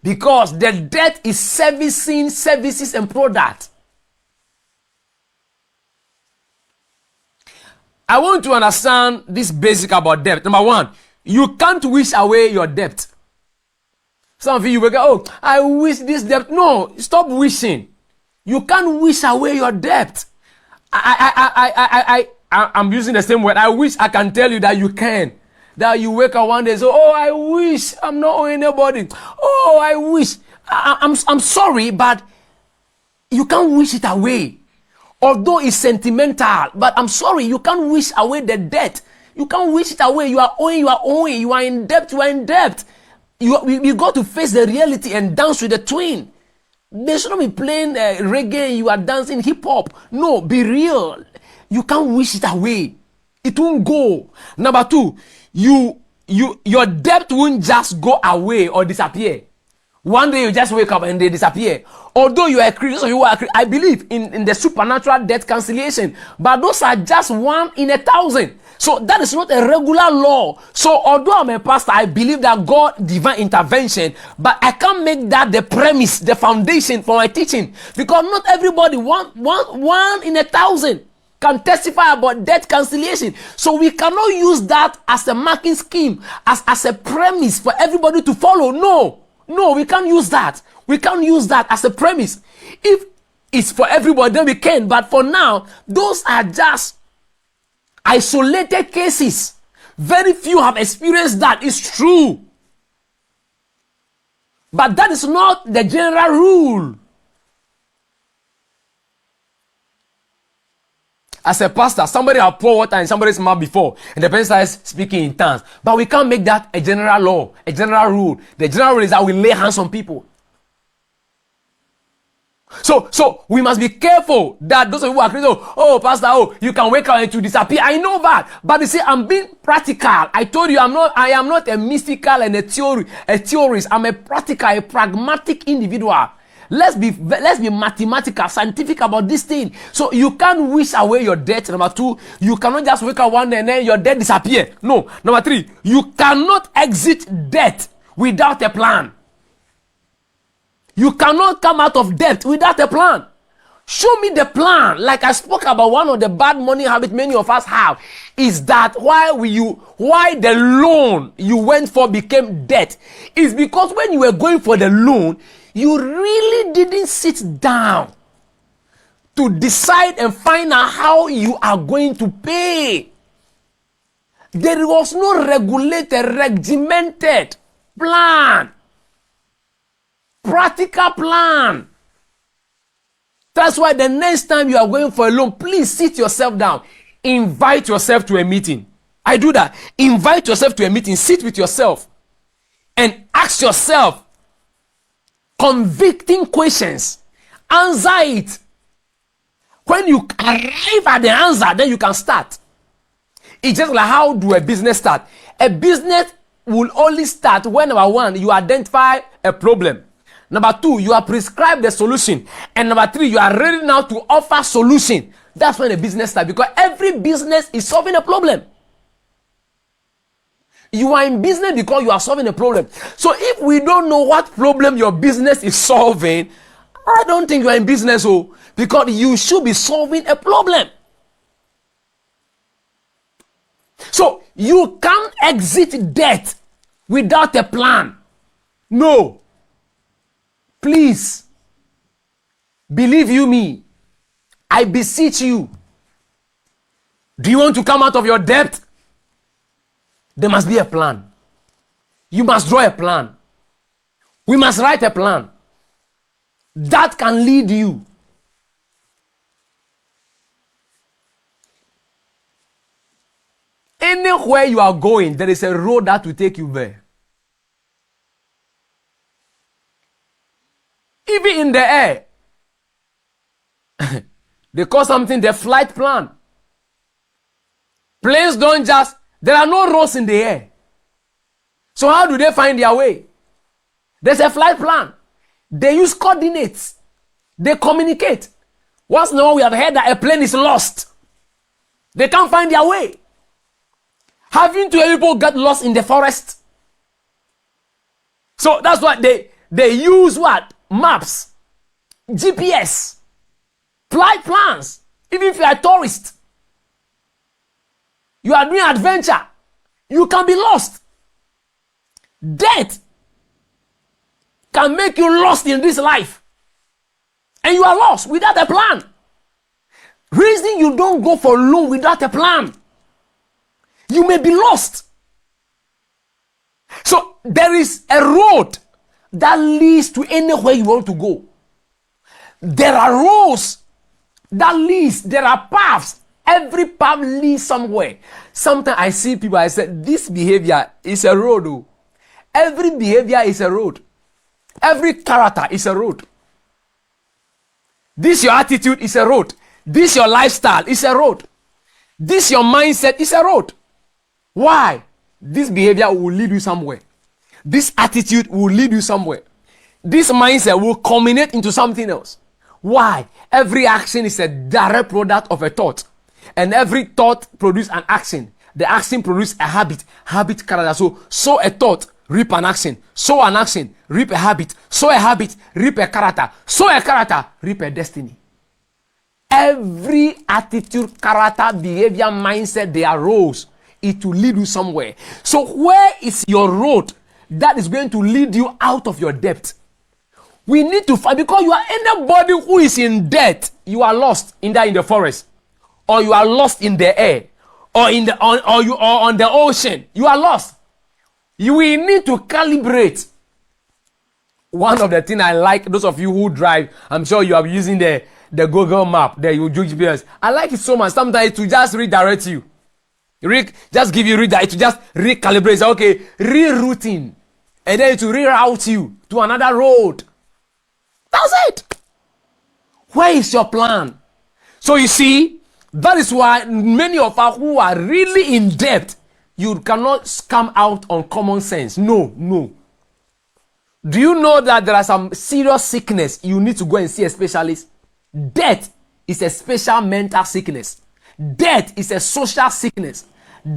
Because the debt is servicing services and products. I want to understand this basic about debt. Number one, you can't wish away your debt. Some of you will go, oh, I wish this debt. No, stop wishing. You can't wish away your debt. I'm using the same word. I wish I can tell you that you can. That you wake up one day and say, oh, I wish I'm not owing anybody. Oh, I wish. I'm sorry, but you can't wish it away. Although it's sentimental, but I'm sorry, you can't wish away the debt. You can't wish it away. You are owing, you are owing. You are in debt, you are in debt. You got to face the reality and dance with the twin. They should not be playing reggae, you are dancing hip hop. No, be real. You can't wish it away. It won't go. Number two, your debt won't just go away or disappear. One day you just wake up and they disappear. Although you are a Christian, I believe in the supernatural debt cancellation, but those are just 1 in 1,000. So that is not a regular law. So although I'm a pastor, I believe that God divine intervention, but I can't make that the premise, the foundation for my teaching, because not everybody one in 1,000 can testify about debt cancellation. So we cannot use that as a marking scheme, as a premise for everybody to follow. No, we can't use that. We can't use that as a premise. If it's for everybody, then we can. But for now, those are just isolated cases. Very few have experienced that. It's true. But that is not the general rule. As a pastor, somebody has poured water in somebody's mouth before, and the person starts speaking in tongues. But we can't make that a general law, a general rule. The general rule is that we lay hands on people. So we must be careful that those of you who are Christians, oh, pastor, you can wake up and to disappear. I know that, but you see, I'm being practical. I told you, I am not a mystical and a theorist. I'm a practical, a pragmatic individual. Let's be mathematical, scientific about this thing. So you can't wish away your debt. Number two, you cannot just wake up one day and then your debt disappear. No. Number three, you cannot exit debt without a plan. You cannot come out of debt without a plan. Show me the plan. Like I spoke about, one of the bad money habits many of us have is that why the loan you went for became debt is because when you were going for the loan, you really didn't sit down to decide and find out how you are going to pay. There was no regulated, regimented plan. Practical plan. That's why the next time you are going for a loan, please sit yourself down. Invite yourself to a meeting. I do that. Invite yourself to a meeting. Sit with yourself and ask yourself convicting questions. Answer it. When you arrive at the answer, then you can start. It's just like, how do a business start? A business will only start when, number one, you identify a problem. Number two, you are prescribed the solution. And number three, you are ready now to offer solution. That's when a business starts, because every business is solving a problem. You are in business because you are solving a problem. So if we don't know what problem your business is solving, I don't think you are in business, because you should be solving a problem. So you can't exit debt without a plan. No. Please, believe you me, I beseech you. Do you want to come out of your debt? There must be a plan. You must draw a plan. We must write a plan that can lead you. Anywhere you are going, there is a road that will take you there. Even in the air, they call something the flight plan. Planes don't just, there are no roads in the air. So how do they find their way? There's a flight plan. They use coordinates. They communicate. Once in a while we have heard that a plane is lost. They can't find their way. Haven't you people got lost in the forest? So that's why They use what? Maps, GPS, flight plans. Even if you are a tourist, you are doing adventure, you can be lost. Death can make you lost in this life. And you are lost without a plan. Reason you don't go for loan without a plan. You may be lost. So there is a road that leads to anywhere you want to go. There are roads that leads, there are paths. Every path leads somewhere. Sometimes I see people, I say, this behavior is a road. Oh. Every behavior is a road. Every character is a road. This your attitude is a road. This your lifestyle is a road. This your mindset is a road. Why? This behavior will lead you somewhere. This attitude will lead you somewhere. This mindset will culminate into something else. Why? Every action is a direct product of a thought. And every thought produces an action. The action produces a habit. Habit character. So sow a thought, reap an action. Sow an action, reap a habit. Sow a habit, reap a character. Sow a character, reap a destiny. Every attitude, character, behavior, mindset, they are roads. It will lead you somewhere. So where is your road that is going to lead you out of your debt? We need to find, because you are anybody who is in debt, you are lost in the forest, or you are lost in the air, or in the on the ocean. You are lost. You will need to calibrate. One of the things I like, those of you who drive, I'm sure you are using the Google map, the GPS. I like it so much. Sometimes to just redirect you. Just give you redirect, to just recalibrate. Say, okay, rerouting. And then to reroute you to another road. That's it. Where is your plan? So you see, that is why many of us who are really in debt, you cannot come out on common sense. No. Do you know that there are some serious sickness you need to go and see a specialist? Debt is a special mental sickness. Debt is a social sickness.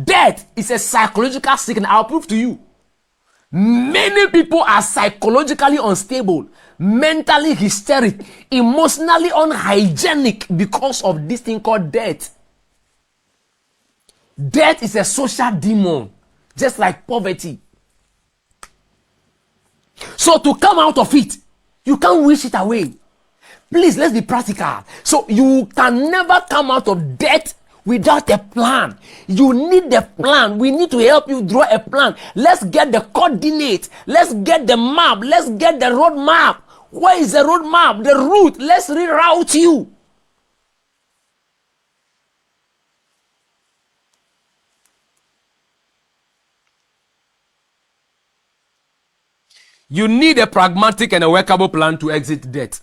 Debt is a psychological sickness. I'll prove to you. Many people are psychologically unstable, mentally hysteric, emotionally unhygienic because of this thing called debt. Debt is a social demon, just like poverty. So to come out of it, you can't wish it away. Please, let's be practical. So you can never come out of debt without a plan. You need the plan. We need to help you draw a plan. Let's get the coordinate. Let's get the map. Let's get the road map. Where is the road map? The route. Let's reroute you. You need a pragmatic and a workable plan to exit debt.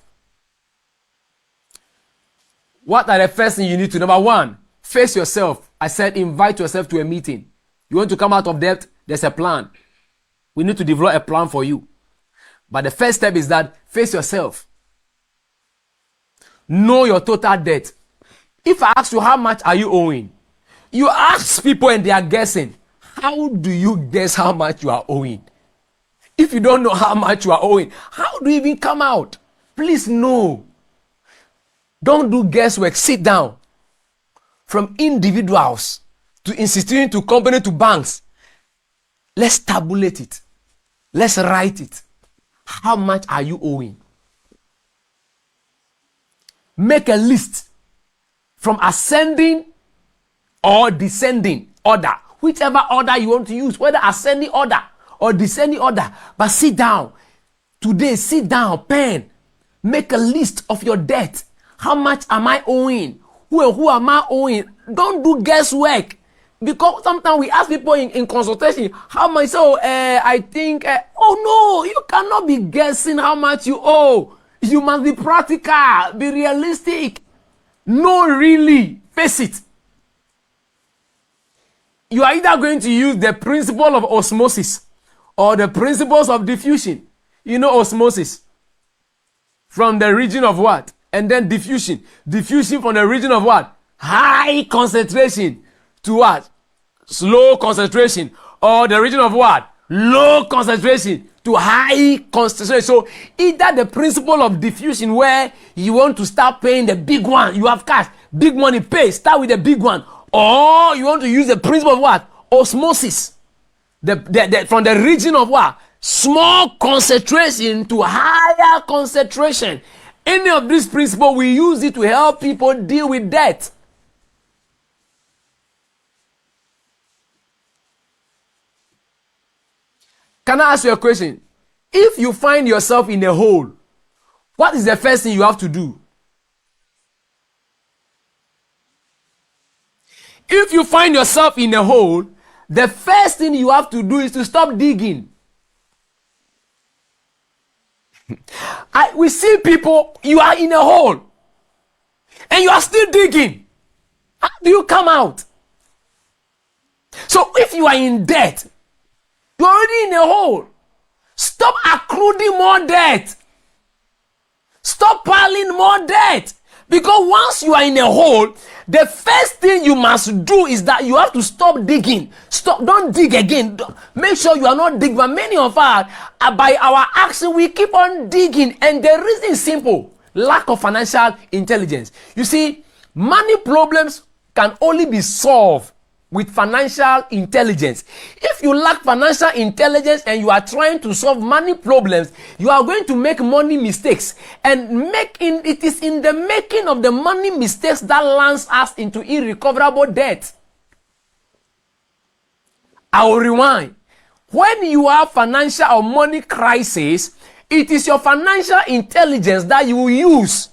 What are the first things you need to? Number one, face yourself. I said invite yourself to a meeting. You want to come out of debt? There's a plan. We need to develop a plan for you. But the first step is that face yourself. Know your total debt. If I ask you how much are you owing, you ask people and they are guessing. How do you guess how much you are owing? If you don't know how much you are owing, how do you even come out? Please know. Don't do guesswork. Sit down. From individuals to institutions to companies to banks. Let's tabulate it. Let's write it. How much are you owing? Make a list from ascending or descending order. Whichever order you want to use, whether ascending order or descending order. But sit down. Today, sit down, pen. Make a list of your debt. How much am I owing? Who am I owing? Don't do guesswork. Because sometimes we ask people in consultation, how much? So I think, oh no, you cannot be guessing how much you owe. You must be practical, be realistic. No, really, face it. You are either going to use the principle of osmosis or the principles of diffusion. You know osmosis from the region of what? And then diffusion. Diffusion from the region of what? High concentration to what? Slow concentration. Or the region of what? low concentration to high concentration. So either the principle of diffusion, where you want to start paying the big one, you have cash, big money, pay, start with the big one, or you want to use the principle of what? Osmosis. From the region of what? Small concentration to higher concentration. Any of these principles, we use it to help people deal with debt. Can I ask you a question? If you find yourself in a hole, what is the first thing you have to do? If you find yourself in a hole, the first thing you have to do is to stop digging. We see people, you are in a hole and you are still digging. How do you come out? So if you are in debt, you're already in a hole. Stop accruing more debt. Stop piling more debt. Because once you are in a hole, the first thing you must do is that you have to stop digging. Stop, don't dig again. Make sure you are not digging. But many of us, by our action, we keep on digging. And the reason is simple: lack of financial intelligence. You see, money problems can only be solved with financial intelligence. If you lack financial intelligence and you are trying to solve money problems, you are going to make money mistakes. And it is in the making of the money mistakes that lands us into irrecoverable debt. I will rewind. When you have financial or money crisis, it is your financial intelligence that you will use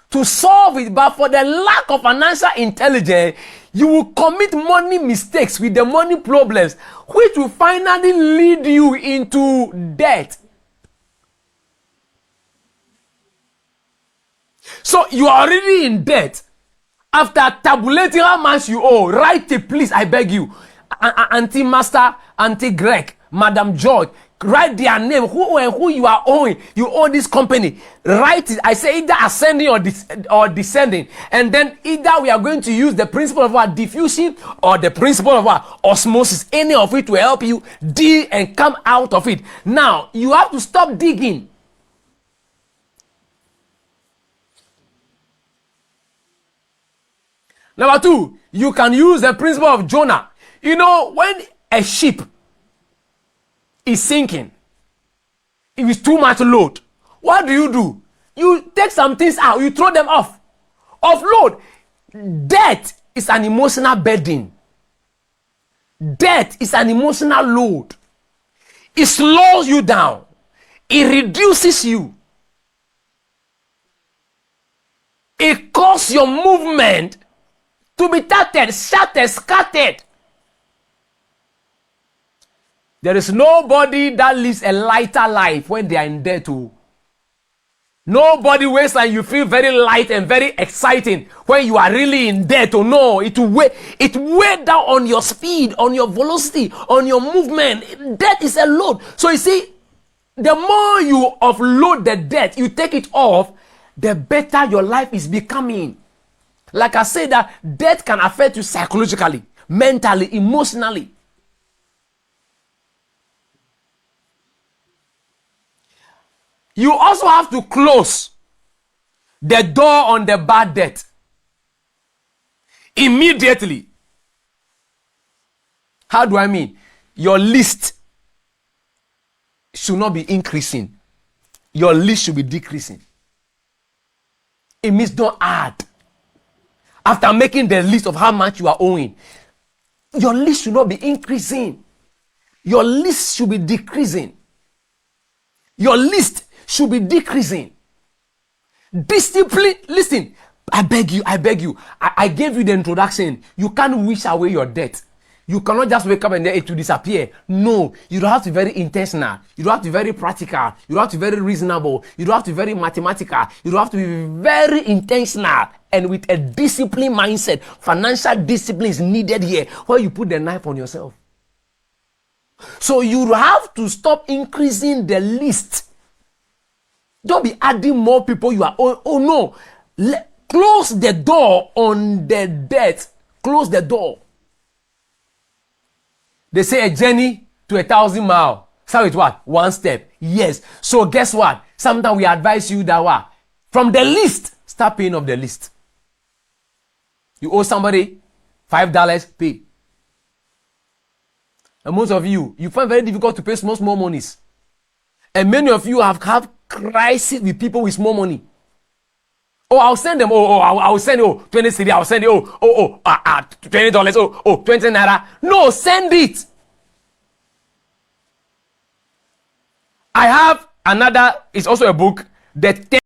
to solve it. But for the lack of financial intelligence, you will commit money mistakes with the money problems, which will finally lead you into debt. So you are already in debt. After tabulating how much you owe, write it, please, I beg you. Auntie Master, Auntie Greg, Madam George, write their name, who you are owing. You owe this company. Write it. I say either ascending or descending. And then either we are going to use the principle of what? Diffusion, or the principle of what? Osmosis. Any of it will help you deal and come out of it. Now, you have to stop digging. Number two, you can use the principle of Jonah. You know, when a ship is sinking, it is too much load, what do? You take some things out, you throw them off. Offload. Debt is an emotional burden. Debt is an emotional load. It slows you down. It reduces you. It causes your movement to be tattered, shattered, scattered. There is nobody that lives a lighter life when they are in debt. Nobody waits and you feel very light and very exciting when you are really in debt. No, it weigh down on your speed, on your velocity, on your movement. Debt is a load. So you see, the more you offload the debt, you take it off, the better your life is becoming. Like I said, that debt can affect you psychologically, mentally, emotionally. You also have to close the door on the bad debt immediately. How do I mean? Your list should not be increasing. Your list should be decreasing. It means don't add. After making the list of how much you are owing, your list should not be increasing. Your list should be decreasing. Your list should be decreasing. Discipline. Listen, I beg you. I gave you the introduction. You can't wish away your debt. You cannot just wake up and then it will disappear. No, you don't have to be very intentional. You don't have to be very practical. You don't have to be very reasonable. You don't have to be very mathematical. You don't have to be very intentional and with a disciplined mindset. Financial discipline is needed here, where you put the knife on yourself. So you have to stop increasing the list. Don't be adding more people you are. Oh no. Close the door on the debt. Close the door. They say a journey to 1,000 miles. Start with what? One step. Yes. So guess what? Sometimes we advise you that what? From the list, start paying off the list. You owe somebody $5, pay. And most of you find it very difficult to pay small monies. And many of you have crisis with people with small money. Oh, I'll send them. I'll send you 20 cedi. I'll send you $20. 20 naira. No, send it. I have another. It's also a book. The